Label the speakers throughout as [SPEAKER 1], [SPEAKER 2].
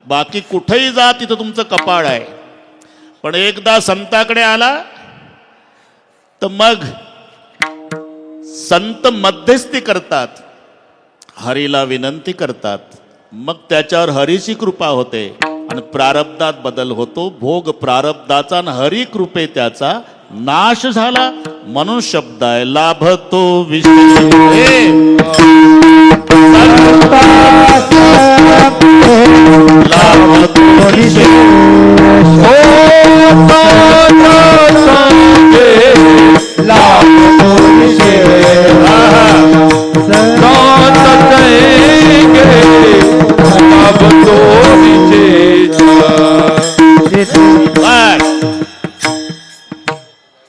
[SPEAKER 1] बाकी कुठेही जा तिथं तुमचं कपाळ आहे, पण एकदा संताकडे आला तर मग संत मध्यस्थी करतात, हरीला विनंती करतात, मग त्याच्यावर हरीची कृपा होते आणि प्रारब्धात बदल होतो. भोग प्रारब्धाचा आणि हरी कृपे त्याचा नाश झाला, म्हणून शब्द आहे लाभतो विषय. लाभतो विषय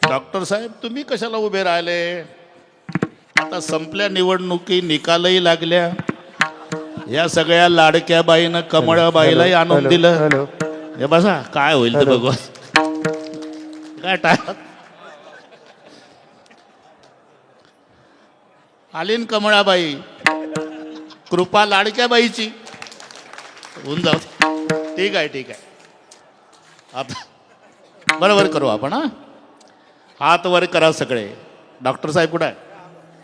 [SPEAKER 1] डॉक्टर साहेब तुम्ही कशाला उभे राहिले? आता संपल्या निवडणुकी, निकालही लागल्या. या सगळ्या लाडक्या बाईनं कमळाबाईलाही आणून दिलं. हे बसा काय होईल ते बघू. काय आलीन कमळाबाई, कृपा लाडक्या बाईची होऊन जाऊ. ठीक आहे ठीक आहे, बरोबर करू आपण. हा हात वर करा सगळे. डॉक्टर साहेब कुठे आहे?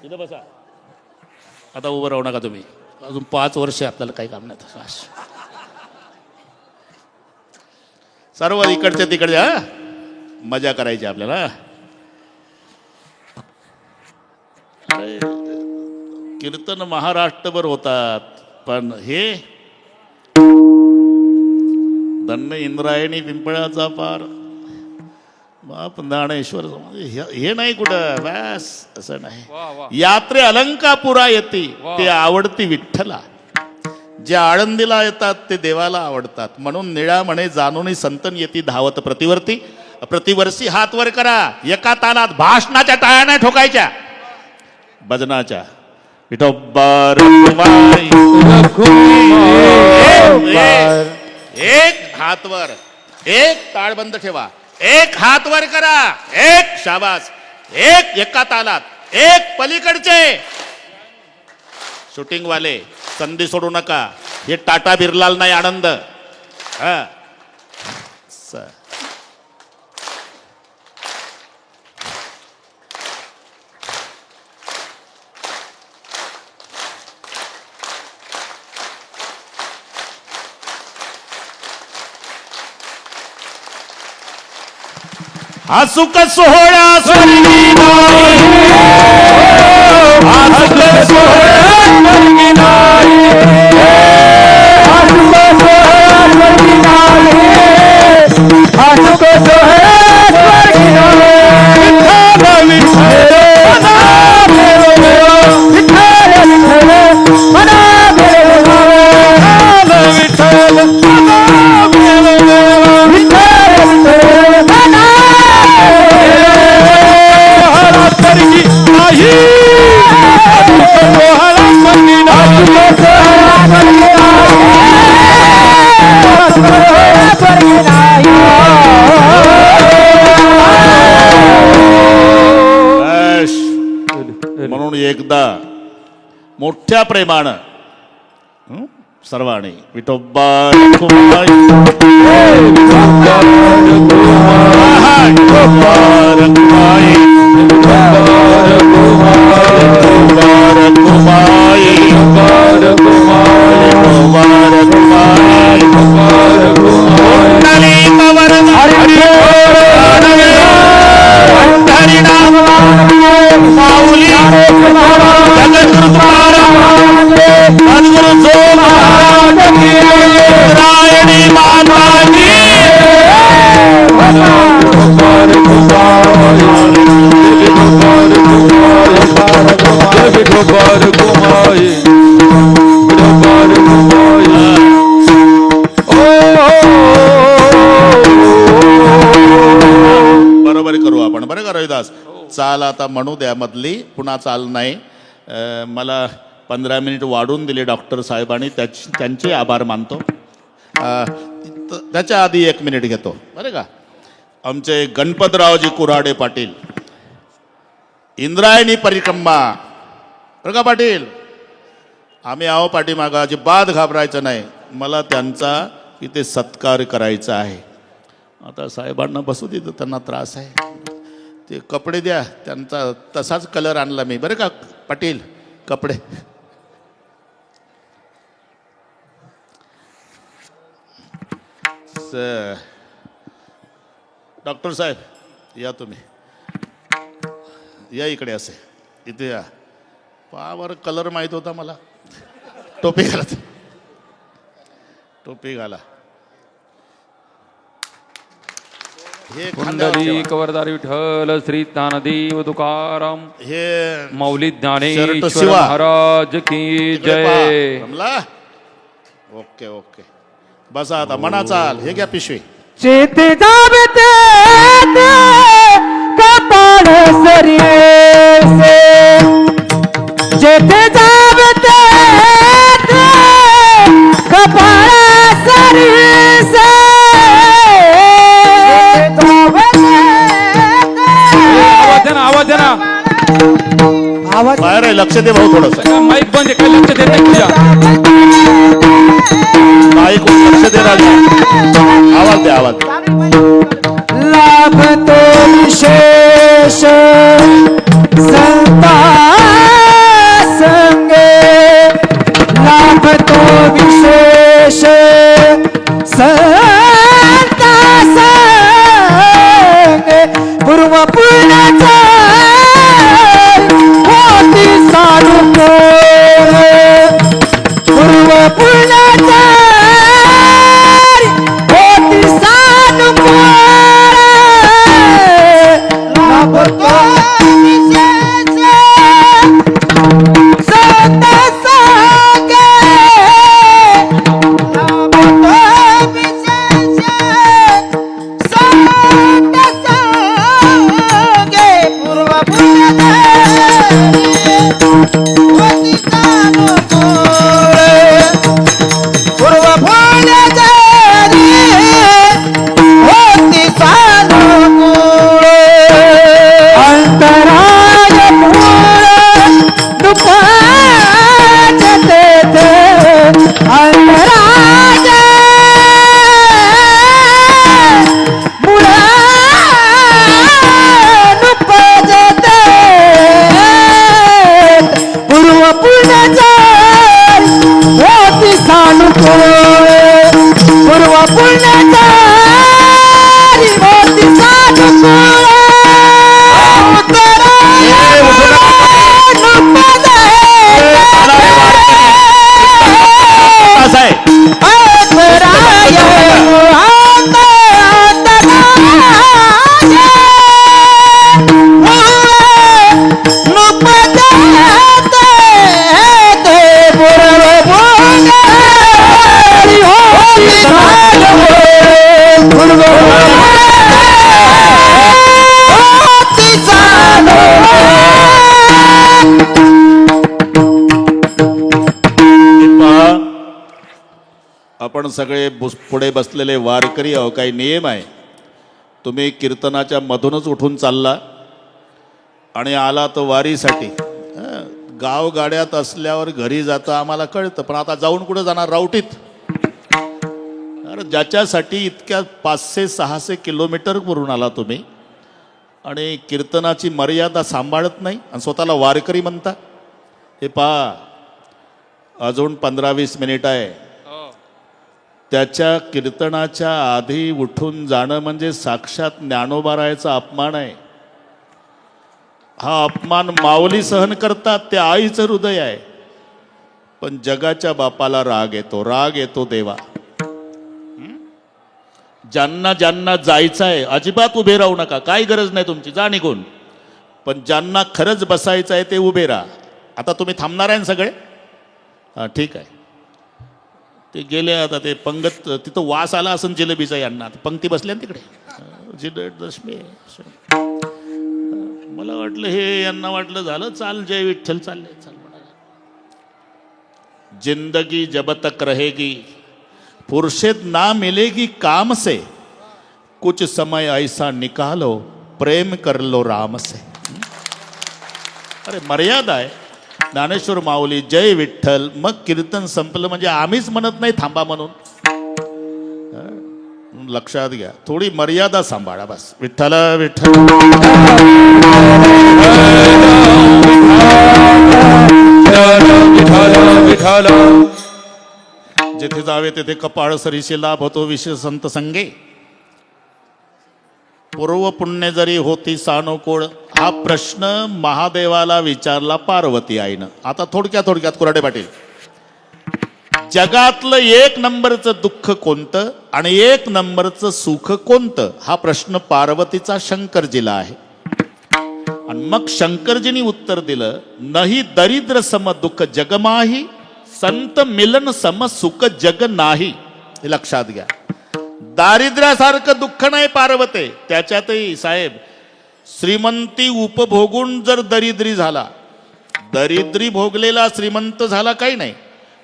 [SPEAKER 1] इथं बसा. आता उभं राहू नका तुम्ही, अजून 5 वर्ष आपल्याला काही काम नाही. सर्व इकडचे तिकडचे हा मजा करायची आपल्याला. कीर्तन महाराष्ट्रभर होतात, पण हे धन्य इंद्रायणी पिंपळाचा पार बाप ज्ञानेश्वर हे नाही कुठं बस असं नाही. यात्रे अलंकापुरा येते ते आवडती विठ्ठला. जे आळंदीला येतात ते देवाला आवडतात, म्हणून निळा म्हणे जाणून संतन येती धावत प्रतिवर्ती. प्रतिवर्षी हात वर करा. एका तालात भाषणाच्या टाळ्या नाही ठोकायच्या, भजनाच्या. विठोबार एक हात वर, एक ताळ बंद ठेवा, एक हात वर करा, एक शाबास, एक एका तालात, एक पलीकडचे. शूटिंग वाले संधी सोडू नका. हे टाटा बिरलाल नाही आनंद. हा सुख सोहळा स्वर्गी म्हणून एकदा मोठ्या प्रेमानं सर्वांनी विठोबा बरोबर करू आपण. बरं का रविदास, चाल आता म्हणू द्या मधली, पुन्हा चाल नाही. मला 15 मिनिट वाढून दिले डॉक्टर साहेबांनी, त्यांचे आभार मानतो. त्याच्या आधी 1 मिनिट घेतो बरं का. आमचे गणपतरावजी कुऱ्हाडे पाटील, इंद्रायणी परिक्रमा. बरं का पाटील, आम्ही आहो पाठीमागं, अजिबात घाबरायचं नाही. मला त्यांचा इथे सत्कार करायचा आहे. आता साहेबांना बसू देतो, त्यांना त्रास आहे. ते कपडे द्या, त्यांचा तसाच कलर आणला मी बरं का पाटील. कपडे डॉक्टर साहेब या, तुम्ही या इकडे. असे इथे या. पावर कलर माहीत होता मला. टोपी घाला, टोपी घाला. हे
[SPEAKER 2] कुंडली कवरदार विठ्ठल श्री ज्ञानदेव तुकाराम
[SPEAKER 1] हे
[SPEAKER 2] मौली
[SPEAKER 1] शर्ट
[SPEAKER 2] ज्ञानेश्वर
[SPEAKER 1] शिवा.
[SPEAKER 2] महाराज की जय.
[SPEAKER 1] रमला. ओके ओके, बसा आता. मना चाल. हे घ्या पिशवी.
[SPEAKER 3] चेते दाबते कपाळ सरिये से, जेते दाबते कपाळ सरिये से,
[SPEAKER 2] आवाज दे ना.
[SPEAKER 3] आवाज
[SPEAKER 1] बाहेर आहे, लक्ष दे भाऊ थोडस.
[SPEAKER 2] माईक बंद आहे, काय लक्ष देत नाही तुझ्या.
[SPEAKER 1] माईक लक्ष दे राजा. आवाज दे, आवाज दे.
[SPEAKER 3] लाभ तो विशेष संता संगे, लाभ तो विशेष संता संगे, पूर्व पुण्याचा होती सानुकूल, पूर्व पुण्याचा होती सानुकूल, लाभ तो विशेष संता संगे, लाभ तो विशेष संता संगे, पूर्व पुण्याचा होती सानुकूल, पूर्व पुण्याचा होती सानुकूल, अंतराय मूळ दुपारचे तेथे, अंतराय मूळ दुपारचे, पूर्व पुण्याचा होती सानुकूल, पूर्व पुण्याचा होती सानुकूल,
[SPEAKER 1] असं आहे. आपण सगळे पुढे बसलेले वारकरी आहो. काही नियम आहे. तुम्ही कीर्तनाच्या मधूनच उठून चालला आणि आला तर वारीसाठी. गावगाड्यात असल्यावर घरी जातं आम्हाला कळतं, पण आता जाऊन कुठं जाणार? रावटीत. अरे ज्याच्यासाठी इतक्या 500-600 किलोमीटर वरून आला तुम्ही आणि कीर्तनाची मर्यादा सांभाळत नाही आणि स्वतःला वारकरी म्हणता. हे पहा, अजून 15-20 मिनिट आहे. त्याच्या कीर्तनाच्या आधी उठून जाणं म्हणजे साक्षात ज्ञानोबा रायाचा अपमान आहे. हा अपमान माऊली सहन करतात, ते आईचं हृदय आहे. पण जगाच्या बापाला राग येतो, राग येतो देवा. ज्यांना ज्यांना जायचं आहे अजिबात उभे राहू नका, काही गरज नाही तुमची, जा निघून. पण ज्यांना खरंच बसायचं आहे ते उभे राहा. आता तुम्ही थांबणार आहे ना सगळे? हां ठीक आहे. ते गेले आता. ते पंगत तिथं वास आला असून जिलेबीचा यांना. पंक्ती बसल्या ना तिकडे. विजयदशमी. मला वाटलं हे यांना वाटलं झालं चाल जय विठ्ठल चालले चाल म्हणाला. जिंदगी जब तक रहेगी फुर्सत ना मिलेगी काम से, कुछ समय ऐसा निकालो प्रेम कर लो राम से. अरे मर्यादा आहे. ज्ञानेश्वर माऊली जय विठ्ठल, मग कीर्तन संपलं म्हणजे आम्हीच म्हणत नाही थांबा म्हणून. लक्षात घ्या, थोडी मर्यादा सांभाळा बस. विठ्ठल विठ्ठल
[SPEAKER 2] विठ्ठल.
[SPEAKER 1] जेथे जावे तेथे कपाळ सरीशी लाभ होतो विशेष संत संगे. पूर्व पुण्य जरी होती सानुकूळ, हा प्रश्न महादेवाला विचारला पार्वती आईनं. आता थोडक्यात कुराडे पाटील, जगातलं एक नंबरचं दुःख कोणतं आणि एक नंबरचं सुख कोणतं, हा प्रश्न पार्वतीचा शंकरजीला आहे. आणि मग शंकरजींनी उत्तर दिलं, नाही दरिद्र सम दुःख जगमाही, संत मिलन सम सुख जग नाही. हे लक्षात घ्या, दारिद्र्यासारखं दुःख नाही पार्वते. त्याच्यातही साहेब, श्रीमंती उपभोगून जर दरिद्री झाला, दरिद्री भोगलेला श्रीमंत झाला काही नाही,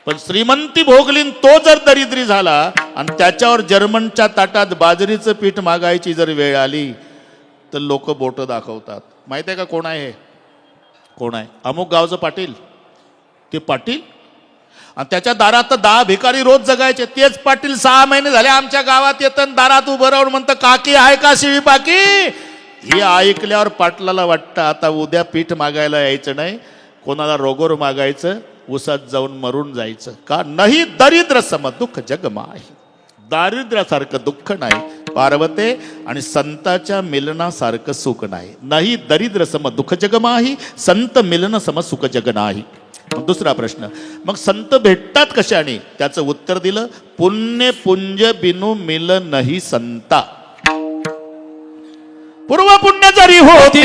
[SPEAKER 1] पण श्रीमंती भोगली तो जर दरिद्री झाला आणि त्याच्यावर जर्मनच्या ताटात बाजरीचं पीठ मागायची जर वेळ आली तर लोक बोटं दाखवतात. माहिती आहे का कोण आहे हे? कोण आहे? अमुक गावचं पाटील. ते पाटील आणि त्याच्या दारात 10 भिकारी रोज जगायचे. तेच पाटील 6 महिने झाले आमच्या गावात येतं, दारात उभं राहून म्हणतं, काकी आहे का शिळी पाकी? हे ऐकल्यावर पाटलाला वाटतं आता उद्या पीठ मागायला यायचं नाही, कोणाला रोगोर मागायचं, उसात जाऊन मरून जायचं. का? नाही दरिद्र सम दुःख जगमाही, दारिद्र्यासारखं दुःख नाही पार्वते आणि संताच्या मिलनासारखं सुख नाही. नाही दरिद्र सम दुःख जगमाही, संत मिलन सम सुख जग नाही. मग दुसरा प्रश्न, मग संत भेटतात कशाने? त्याचं उत्तर दिलं, पुण्य पुंज बिनु मिल नाही संता. पूर्व पुण्य जरी होती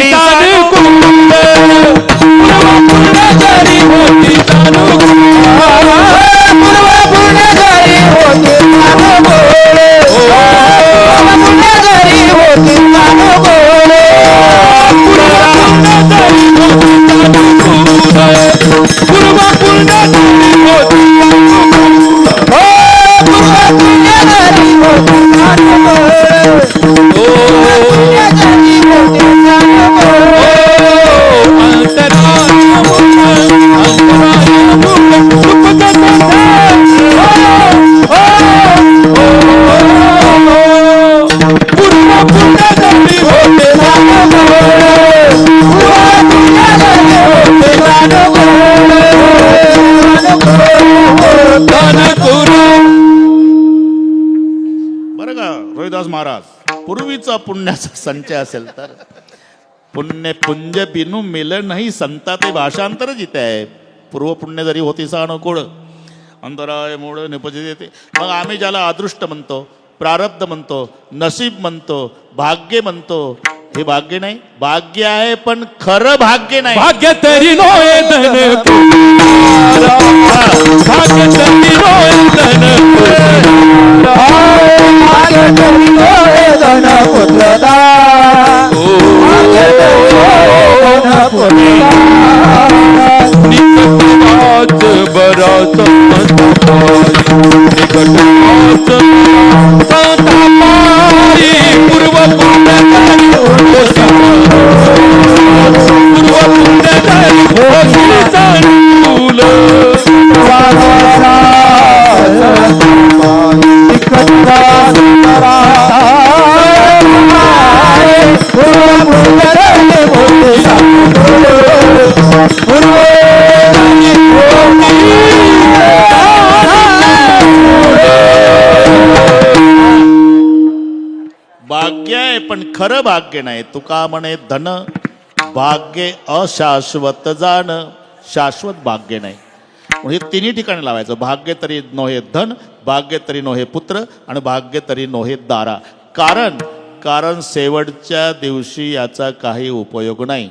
[SPEAKER 1] महाराज, पूर्वीचा पुण्याचा संचय असेल तर पुण्य पुंज बिनु मिल नाही संता, ते भाषांतरच इथे आहे. पूर्व पुण्य जरी होती अनुकूळ, अंतराय मूळ निपजिते. मग आम्ही ज्याला अदृष्ट म्हणतो, प्रारब्ध म्हणतो, नशीब म्हणतो, भाग्य म्हणतो, हे भाग्य नाही. भाग्य आहे पण खरं भाग्य नाही.
[SPEAKER 2] भाग्य तरी नोय धन भाग्य तरी नोय धन
[SPEAKER 1] भाग्य आहे पण खरं भाग्य नाही. तुका म्हणे धन भाग्य अशाश्वत जाण, शाश्वत भाग्य नाही. हे तिन्ही ठिकाणी लावायचं. भाग्य तरी नोहे धन, भाग्य तरी नोहे पुत्र आणि भाग्य तरी नोहे दारा. कारण शेवटच्या दिवशी याचा काही उपयोग नाही.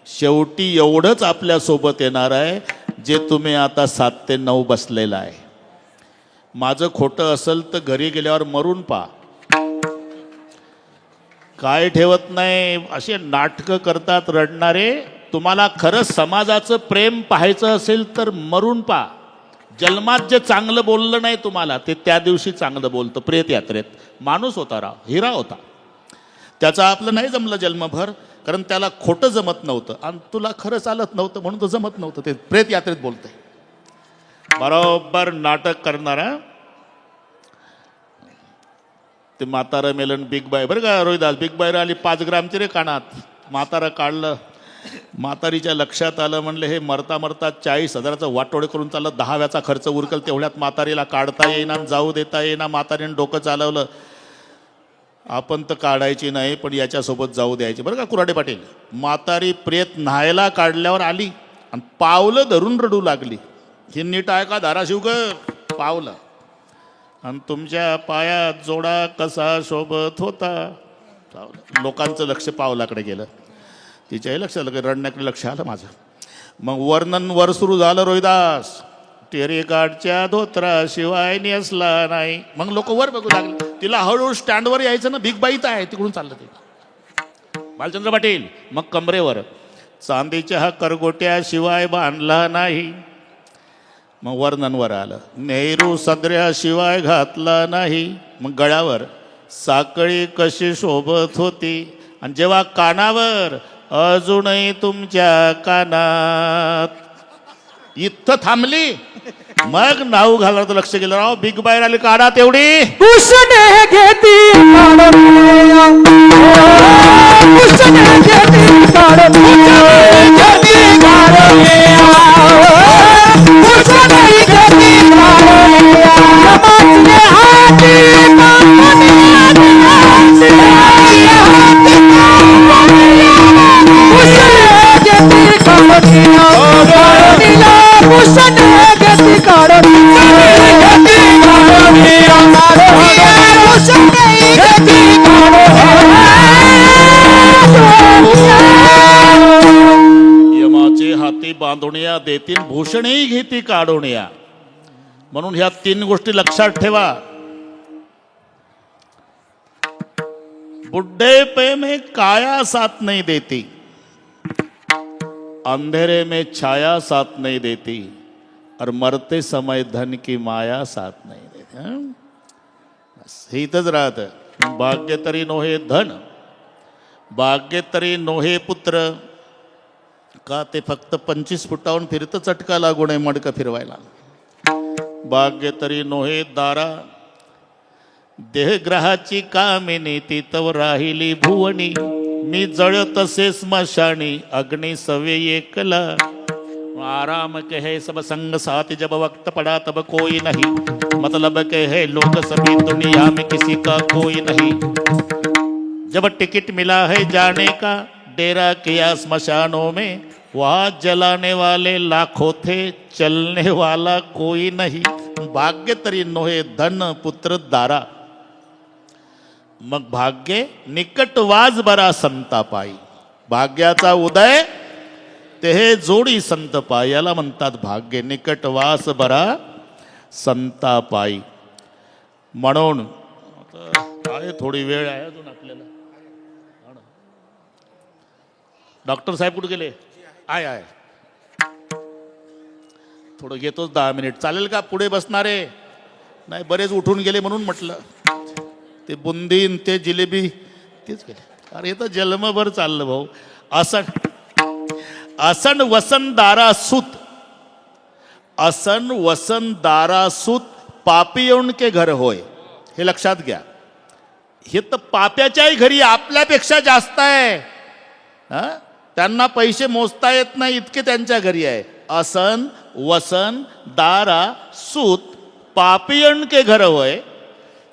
[SPEAKER 1] शेवटी एवढंच आपल्या सोबत येणार आहे जे तुम्ही आता 7 ते 9 बसलेला आहे. माझं खोटं असेल तर घरी गेल्यावर मरून पहा. काय ठेवत नाही, असे नाटकं करतात रडणारे. तुम्हाला खरं समाजाचं प्रेम पाहायचं असेल तर मरून पहा. जन्मात जे चांगलं बोललं नाही तुम्हाला, ते त्या दिवशी चांगलं बोलतं. प्रेत यात्रेत माणूस होता, राव हिरा होता. त्याचं आपलं नाही जमलं जन्मभर, कारण त्याला खोटं जमत नव्हतं आणि तुला खरं चालत नव्हतं म्हणून तो जमत नव्हतं. ते प्रेत यात्रेत बोलतंय. बरोबर नाटक करणारा. ते म्हातारं मेलन बिग बाय बरं का रोहिदास, बिग बाय आली 5 ग्रामची रे कानात. म्हातारं काढलं, म्हातारीच्या लक्षात आलं, म्हणलं हे मरता मरता 40,000चं वाटोळे करून चाललं, 10व्याचा खर्च उरकल तेवढ्यात म्हातारीला काढता येईना, जाऊ देता येईना. म्हातारीने डोकं चालवलं, आपण तर काढायची नाही पण याच्यासोबत जाऊ द्यायची बरं का कुऱ्हाडे पाटील. म्हातारी प्रेत न्हायला काढल्यावर आली आणि पावलं धरून रडू लागली. ही नीट आहे का धाराशिवकर? पावलं. आणि तुमच्या पायात जोडा कसा शोभत होता. पावलं. लोकांचं लक्ष पावलाकडे गेलं, तिच्याही लक्ष आलं, रडण्याकडे लक्ष आलं माझं. मग वर्णन वर सुरू झालं रोहिदास. टेरेकाठच्या धोत्राशिवाय नेसला नाही. मग लोक वर बघू लागले. तिला हळूहळू स्टँडवर यायचं ना, बिग बाईत आहे तिकडून चाललं ते. भालचंद्र पाटील मग कमरेवर चांदीच्या करगोट्याशिवाय बांधला नाही. मग वर्णनवर आलं, नेहरू सदऱ्याशिवाय घातला नाही. मग गळ्यावर साखळी कशी शोभत होती. आणि जेव्हा कानावर अजूनही तुमच्या कानात, इथं थांबली. मग नाव घालायचं लक्ष गेलं, राव बिग बाहेर आली, काढा तेवढी.
[SPEAKER 3] भूषणे घेती काढूनिया, भूषणे घेती काढूनिया, घेती काढूनिया, भूषणे घेती काढूनिया, समाजने हाती काढूनिया, भूषणे घेती काढूनिया, भूषणे घेती काढूनिया,
[SPEAKER 1] यमाचे हाती बांधुनिया देतील, भूषणही घेती काढुनिया. म्हणून ह्या 3 गोष्टी लक्षात ठेवा. बुढ़ेपे में काया साथ नहीं देती, अंधेरे में छाया साथ नहीं देती, और मरते समय धन की माया साथ नहीं देती. बस हे इथंच राहतं. भाग्य तरी नोहे धन, भाग्य तरी नोहे पुत्र. का ते फक्त 25 फुटावून फिरतं, चटका लागू नये मडकं फिरवायला. भाग्य तरी नोहे दारा, देहग्रहाची कामिनी तिथवर राहिली भुवनी. मी जळ तसे स्मशानी, अग्नि सवे एकला. आराम के है सब संग साथ, जब वक्त पड़ा तब कोई नहीं. मतलब के है लोग सभी, दुनिया में किसी का कोई नहीं. जब टिकट मिला है जाने का, डेरा किया स्मशानों में. वहां जलाने वाले लाखों थे, चलने वाला कोई नहीं. भाग्य तरी नोहे धन पुत्र दारा. मग भाग्य निकटवाज बरा संता पायी. भाग्याचा उदय ते हे जोडी संत पायी, याला म्हणतात भाग्य. निकटवास बरा संता पायी. म्हणून आहे, थोडी वेळ आहे अजून आपल्याला. डॉक्टर साहेब कुठे गेले? आहे थोडं घेतोच 10 मिनिट. चालेल का? पुढे बसणारे नाही, बरेच उठून गेले म्हणून म्हटलं. ते बुंदीन ते जिलेबी तेच केले. अरे तर जन्मभर चाललं भाऊ. असन वसनदारा सूत, असन वसनदारा सूत पापियों के घर होय. हे लक्षात घ्या. हे तर पाप्याच्याही घरी आपल्यापेक्षा जास्त आहे. त्यांना पैसे मोजता येत नाही इतके त्यांच्या घरी आहे. असन वसन दारा सूत पापियन के घर होय.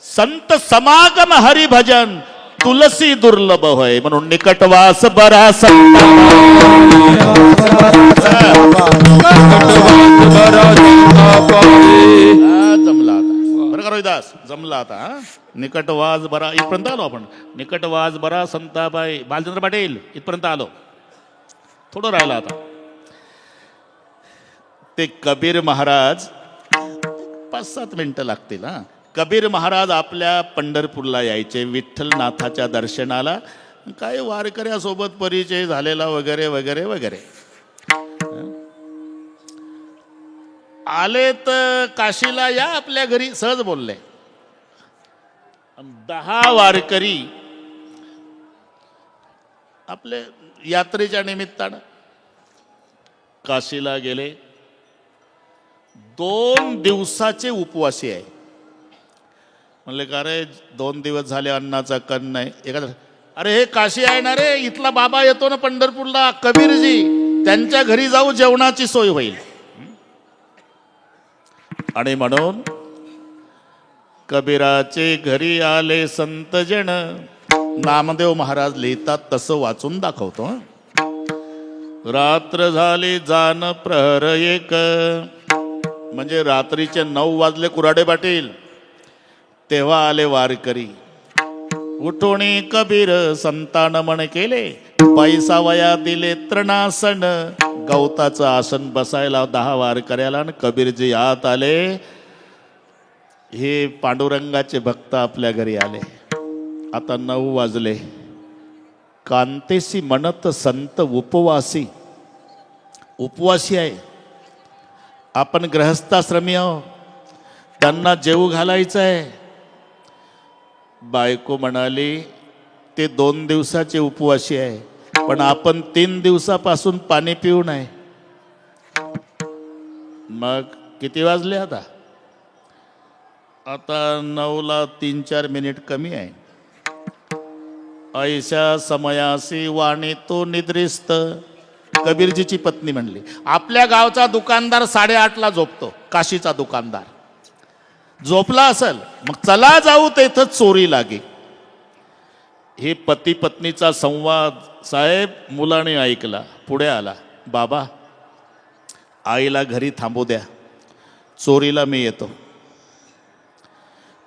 [SPEAKER 1] संत समागम हरिभजन तुलसी दुर्लभ होय. म्हणून निकटवास बरा संत. जमला आता बरं का रोहिदास, जमला आता. निकटवास बरा, इथपर्यंत आलो आपण. निकटवास बरा संताबाई. भालचंद्र पाटील इथपर्यंत आलो. थोडं राहिलं आता. ते कबीर महाराज 5-7 मिनिटं लागतील. कबीर महाराज आपल्या पंढरपूरला यायचे विठ्ठलनाथाच्या दर्शनाला. काय वारकऱ्यासोबत परिचय झालेला वगैरे वगैरे वगैरे. आले तर काशीला या आपल्या घरी, सहज बोलले. 10 वारकरी आपले यात्रेच्या निमित्तानं काशीला गेले. 2 दिवसाचे उपवासी आहे. म्हणले का रे 2 दिवस झाले अन्नाचा कण नाही. एखादा अरे हे काशी आहे ना रे, इथला बाबा येतो ना पंढरपूरला कबीरजी, त्यांच्या घरी जाऊ जेवणाची सोय होईल. आणि म्हणून कबीराचे घरी आले संतजन. नामदेव महाराज लिहितात तसं वाचून दाखवतो. रात्र झाली जान प्रहर एक, म्हणजे रात्रीचे 9 वाजले कुऱ्हाडे पाटील, तेव्हा आले वारकरी. उठोणी कबीर संतान मन केले, पैसा वया दिले तृणासन. गवताचं आसन बसायला 10 वारकऱ्याला आणि कबीरजी आत आले. हे पांडुरंगाचे भक्त आपल्या घरी आले. आता 9 वाजले. कांतेसी म्हणत संत उपवासी. उपवासी आहे. आपण गृहस्थाश्रमी आहो, त्यांना जेवू घालायचं आहे. बायको म्हणाली ते 2 दिवसाचे उपवासी आहे, पण आपण 3 दिवसापासून पाणी पिऊ नये. मग किती वाजले आता? आता 9ला 3-4 मिनिट कमी आहे. ऐशा समयासी वाणी तो निद्रिस्त. कबीरजीची पत्नी म्हणली आपल्या गावचा दुकानदार 8:30ला झोपतो. काशीचा दुकानदार झोपला असेल, मग चला जाऊ तेथं चोरी लागे. हे पती पत्नीचा संवाद साहेब मुलाने ऐकला. पुढे आला, बाबा आईला घरी थांबू द्या, चोरीला मी येतो.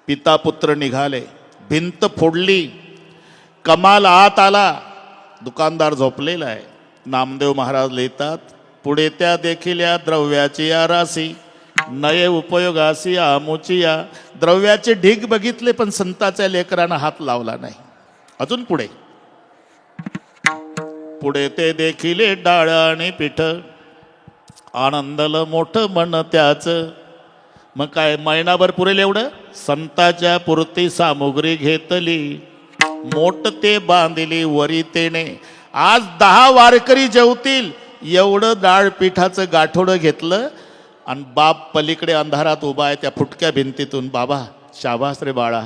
[SPEAKER 1] पिता पुत्र निघाले. भिंत फोडली. कमाल आत आला. दुकानदार झोपलेला आहे. नामदेव महाराज लिहितात पुढे त्या देखील या द्रव्याची या राशी नये उपयोगासी आमोची या. द्रव्याचे ढीग बघितले पण संताच्या लेकरांना हात लावला नाही. अजून पुढे पुढे ते देखिले डाळ आणि पीठ आनंदल मोठं मन त्याच. मग काय महिनाभर पुरेल एवढं? संताच्या पुरती सामुग्री घेतली, मोठ ते बांधिली वरी तेने. आज 10 वारकरी जेवतील एवढं डाळ पिठाचं गाठोडं घेतलं. आणि बाप पलीकडे अंधारात उभा आहे त्या फुटक्या भिंतीतून. बाबा शाबास रे बाळा,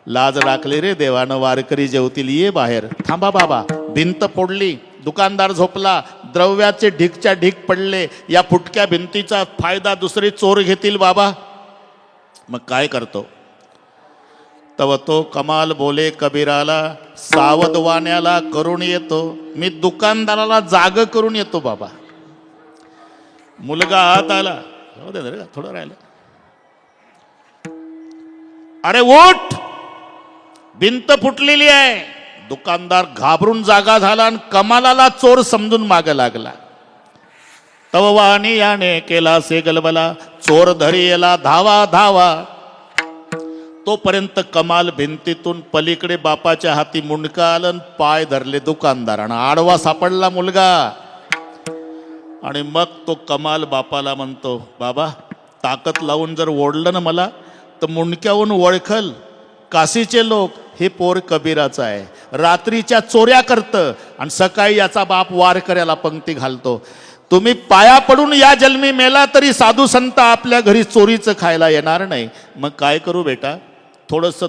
[SPEAKER 1] लाज राखली रे देवानं, वारकरी जेवतील, ये बाहेर. थांबा बाबा. भिंत फोडली. दुकानदार झोपला. द्रव्याचे ढीगच्या ढीग पडले. या फुटक्या भिंतीचा फायदा दुसरे चोर घेतील बाबा. मग काय करतो? तव तो कमाल बोले कबीराला, सावध वाण्याला करून येतो. मी दुकानदाराला जाग करून येतो बाबा. मुलगा आत आला. जाऊ दे रे, थोडं राहिलं. अरे उठ, भिंत फुटलेली आहे. दुकानदार घाबरून जागा झाला आणि कमालाला चोर समजून माग लागला. तव वाणी याने केला से गलबला, चोर धरी येला धावा धावा. तोपर्यंत कमाल भिंतीतून पलीकडे बापाच्या हाती मुंडका आलं, पाय धरले दुकानदारानं. आडवा सापडला मुलगा. आणि मग तो कमाल बापाला म्हणतो, बाबा ताकद लावून जर ओढलं ना मला तर मुंडक्याहून ओळखल काशीचे लोक हे पोर कबीराचं आहे. रात्रीच्या चोऱ्या करतं आणि सकाळी याचा बाप वारकऱ्याला पंक्ती घालतो. तुम्ही पाया पडून या जन्मी मेला तरी साधू संत आपल्या घरी चोरीचं खायला येणार नाही. मग काय करू बेटा? थोडंसं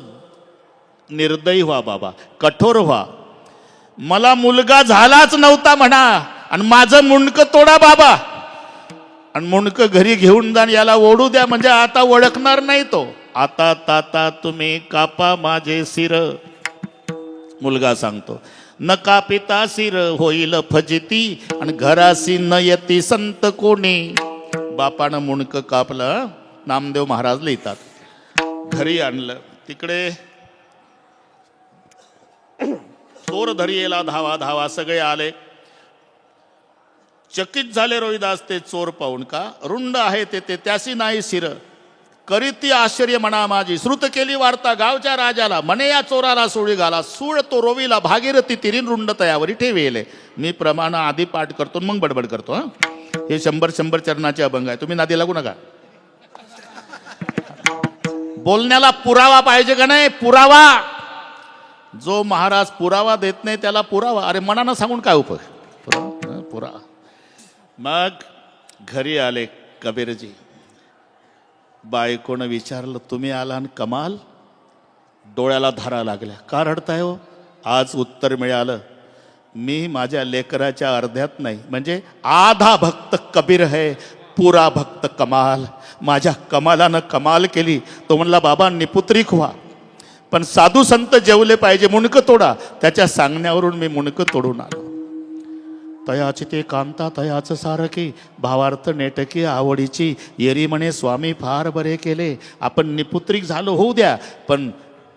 [SPEAKER 1] निर्दयी व्हा बाबा, कठोर व्हा. मला मुलगा झालाच नव्हता म्हणा आणि माझं मुंडकं तोडा बाबा, आणि मुंडकं घरी घेऊन जा, याला ओढू द्या, म्हणजे आता ओळखणार नाही तो. आता ताता तुम्ही कापा माझे सिर. मुलगा सांगतो, न कापिता सिर होईल फजिती आणि घरासी न येती संत कोणी. बापानं मुंडकं कापलं. नामदेव महाराज लिहितात घरी आणलं. तिकडे चोर धरी येला धावा धावा. सगळे आले. चकित झाले रोहिदास ते चोर पाहून. का रुंड आहे ते त्यासी नाही शिर. करीती आश्चर्य म्हणा माझी. श्रुत केली वार्ता गावच्या राजाला. म्हणे या चोराला सोळी घाला. सूळ तो रोवीला भागीरथी तिरीन रुंड तयावरी ठेवेले. मी प्रमाण आधी पाठ करतो मग बडबड करतो. हे 100 चरणाचे अभंग आहे. तुम्ही नादी लागू नका. बोलण्याला पुरावा पाहिजे का नाही? पुरावा. जो महाराज पुरावा देत नाही त्याला पुरावा. अरे मनानं सांगून काय उपयोग? पुरावा. मग घरी आले कबीरजी. बायकोनं विचारलं, तुम्ही आला आणि कमाल? डोळ्याला धारा लागल्या. का रडताय हो? आज उत्तर मिळालं. मी माझ्या लेकराच्या अर्ध्यात नाही, म्हणजे आधा भक्त कबीर है, पुरा भक्त कमाल. माझ्या कमालानं कमाल केली. तो म्हणला बाबा निपुत्रिक व्हा, पण साधू संत जेवले पाहिजे, मुंडकं तोडा. त्याच्या सांगण्यावरून मी मुंडकं तोडून आलो. तयाची ते कांता तयाचं सारखी, भावार्थ नेटकी आवडीची. येरी म्हणे स्वामी फार बरे केले. आपण निपुत्रिक झालो होऊ द्या, पण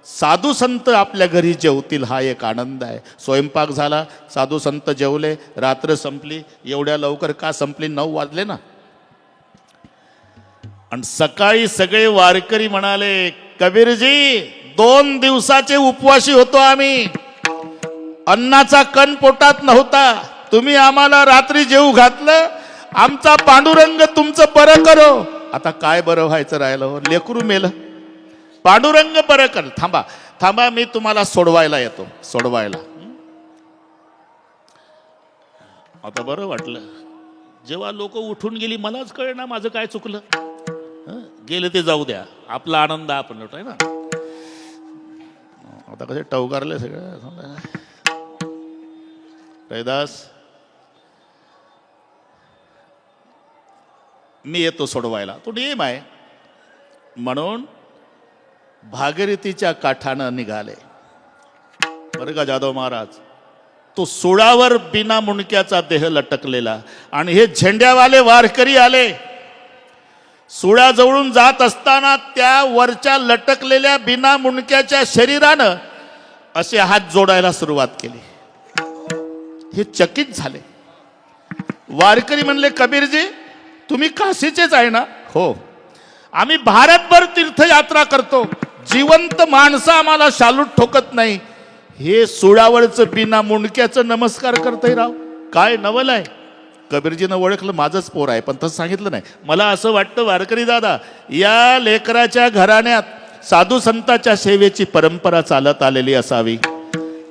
[SPEAKER 1] साधू संत आपल्या घरी जेवतील हा एक आनंद आहे. स्वयंपाक झाला, साधू संत जेवले, रात्र संपली. एवढ्या लवकर का संपली? 9 वाजले ना. आणि सकाळी सगळे वारकरी म्हणाले, कबीरजी 2 दिवसाचे उपवासी होतो आम्ही, अन्नाचा कण पोटात नव्हता, तुम्ही आम्हाला रात्री जेवू घातलं, आमचा पांडुरंग तुमचं बरं करो. आता काय बरं व्हायचं राहिलं हो? लेकरू मेलं, पांडुरंग बरं कर. थांबा थांबा, मी तुम्हाला सोडवायला येतो, सोडवायला. आता बरं वाटलं. जेव्हा लोक उठून गेली मलाच कळना माझं काय चुकलं. गेले ते जाऊ द्या, आपला आनंद आपण लुटाय ना. आता कसे टवकारले सगळं. रैदास, मी येतो सोडवायला, तो नियम आहे. म्हणून भागीरथीच्या काठानं निघाले बरं का जाधव महाराज. तो सुळावर बिना मुंडक्याचा देह लटकलेला, आणि हे झेंड्यावाले वारकरी आले. सुळाजवळून जात असताना त्या वरच्या लटकलेल्या बिना मुंडक्याच्या शरीरानं असे हात जोडायला सुरुवात केली. हे चकित झाले. वारकरी म्हणले, कबीरजी तुम्ही काशीचेच आहे ना? हो, आम्ही भारतभर तीर्थयात्रा करतो, जिवंत माणसं आम्हाला शालूट ठोकत नाही. हे सुळावरचं बिना मुंडक्याचं नमस्कार करतय राव, काय नवल आहे. कबीरजीनं ओळखलं माझंच पोर आहे, पण तसं सांगितलं नाही. मला असं वाटतं वारकरी दादा, या लेकराच्या घराण्यात साधू संताच्या सेवेची परंपरा चालत आलेली असावी,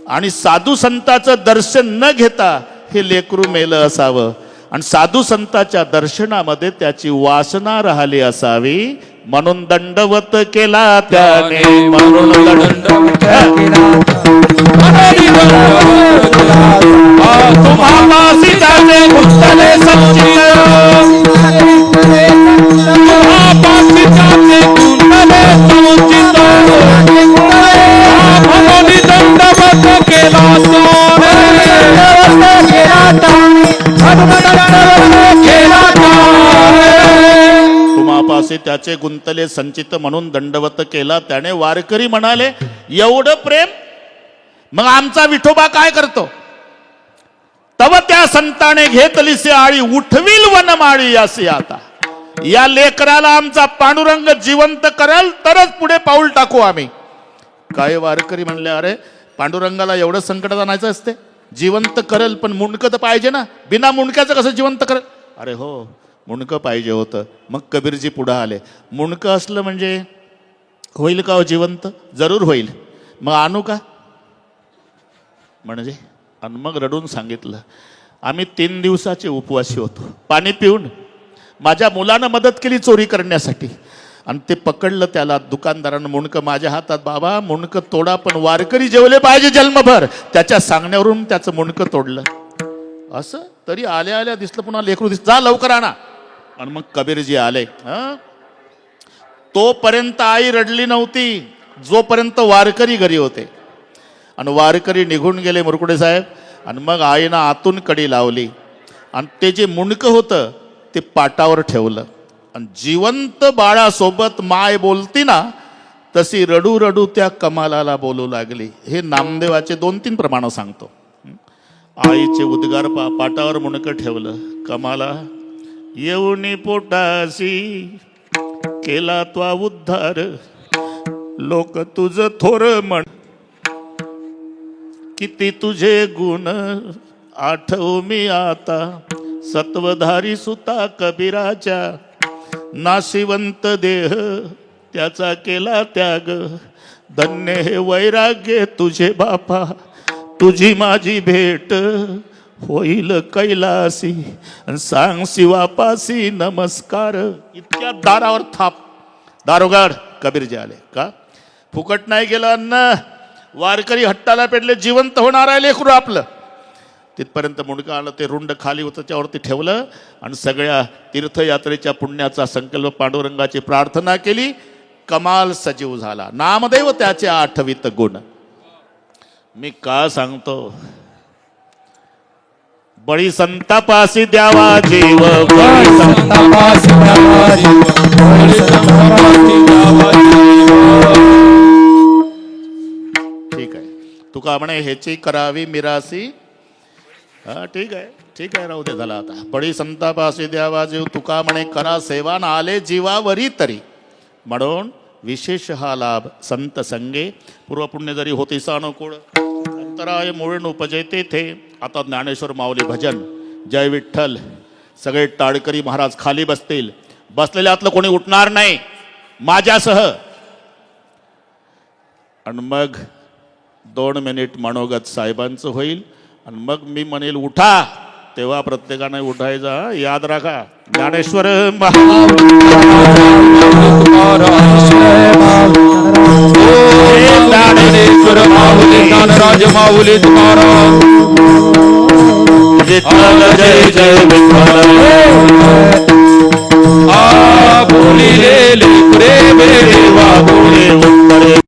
[SPEAKER 1] आणि साधू संताचं दर्शन न घेता हे लेकरू मेलं असावं, आणि साधू संताच्या दर्शनामध्ये त्याची वासना राहिली असावी, म्हणून दंडवत केला त्याने. म्हणून दंडवत केला तुम्हापासी त्याचे गुंतले संचित, तुम्हापासी त्याचे गुंतले संचित, म्हणून दंडवत केला तुम्हापासी त्याचे गुंतले संचित, म्हणून दंडवत केला त्याने. वारकरी म्हणाले, एवढं प्रेम, मग आमचा विठोबा काय करतो? तव त्या संताने घेतलीसे आळी, उठविल वनमाळी असे. आता या लेकराला आमचा पांडुरंग जिवंत करल तरच पुढे पाऊल टाकू आम्ही. काय वारकरी म्हणले, अरे पांडुरंगाला एवढं संकट आणायचं असते? जिवंत करल, पण मुंडकं तर पाहिजे ना, बिना मुंडक्याचं कसं जिवंत करल? अरे हो, मुंडकं पाहिजे होतं. मग कबीरजी पुढं आले. मुंडकं असलं म्हणजे होईल का हो जिवंत? जरूर होईल. मग आणू का? म्हणजे आणि मग रडून सांगितलं, आम्ही 3 दिवसाचे उपवासी होतो. पाणी पिऊन माझ्या मुलानं मदत केली चोरी करण्यासाठी, आणि ते पकडलं त्याला. दुकानदारानं मुंडकं माझ्या हातात, बाबा मुंडकं तोडा, पण वारकरी जेवले पाहिजे जन्मभर. त्याच्या सांगण्यावरून त्याचं मुंडकं तोडलं. असं तरी आल्या आल्या दिसलं, पुन्हा लेकरू जा लवकर आणा. आणि मग कबीरजी आले. तोपर्यंत आई रडली नव्हती, जोपर्यंत वारकरी घरी होते. आणि वारकरी निघून गेले मुरकुडे साहेब. आणि मग आईनं आतून कडी लावली, आणि ते जे मुंडकं होतं ते पाटावर ठेवलं. आणि जिवंत बाळासोबत माय बोलती ना, तशी रडू रडू त्या कमालाला बोलू लागली. हे नामदेवाचे 2-3 प्रमाण सांगतो. आईचे उद्गार पाटावर मुंडकं ठेवलं. कमाला येऊनी पोटासी केला त्वा उद्धार, लोक तुझ थोर म्हण, किती तुझे गुण आठव मी आता. सत्वधारी सुता कबीराच्या, नाशिवंत देह त्याचा केला त्याग. धन्य हे वैराग्य तुझे बापा, तुझी माझी भेट होईल कैलासी. सांग शिवापासी नमस्कार. इतक्या दारावर थाप. दारोगाड कबीरजी आले. का? फुकट नाही गेलं अन्न. वारकरी हट्टाला पेटले, जिवंत होणार आहे लेकरू आपलं. तिथपर्यंत मुंडकं आलं, ते रुंड खाली होतं त्यावरती ठेवलं आणि सगळ्या तीर्थयात्रेच्या पुण्याचा संकल्प पांडुरंगाची प्रार्थना केली. कमाल सजीव झाला. नामदेव त्याचे आठवित गुण. मी का सांगतो, बळी संतापासी द्यावा जीव, बळी
[SPEAKER 3] संतापासी द्यावा जीव, बळी संतापासी द्यावा जीव.
[SPEAKER 1] ठीक आहे. तुका म्हणे ह्याची करावी मिरासी. हा ठीक आहे राहू दे झाला आता. बळी संतापासी द्यावा जीव, तुका म्हणे करा सेवा ना आले जीवावरी तरी. म्हणून विशेष हा लाभ संत संगे. पूर्वपुण्य जरी होती सानुकूळ, अंतराय मूळ उपजयते थे. आता ज्ञानेश्वर माऊली भजन, जय विठ्ठल. सगळे टाळकरी महाराज खाली बसतील. बसलेल्यातलं कोणी उठणार नाही माझ्यासह. आणि मग 2 मिनिट मनोगत साहेबांचं होईल आणि मग मी म्हणेल उठा, तेव्हा प्रत्येकाने उठायचं. याद राखा, ज्ञानेश्वर
[SPEAKER 2] ज्ञानेश्वर माऊली ज्ञानराज माऊली तुकाराम.
[SPEAKER 1] विठ्ठल जय जय विठ्ठल.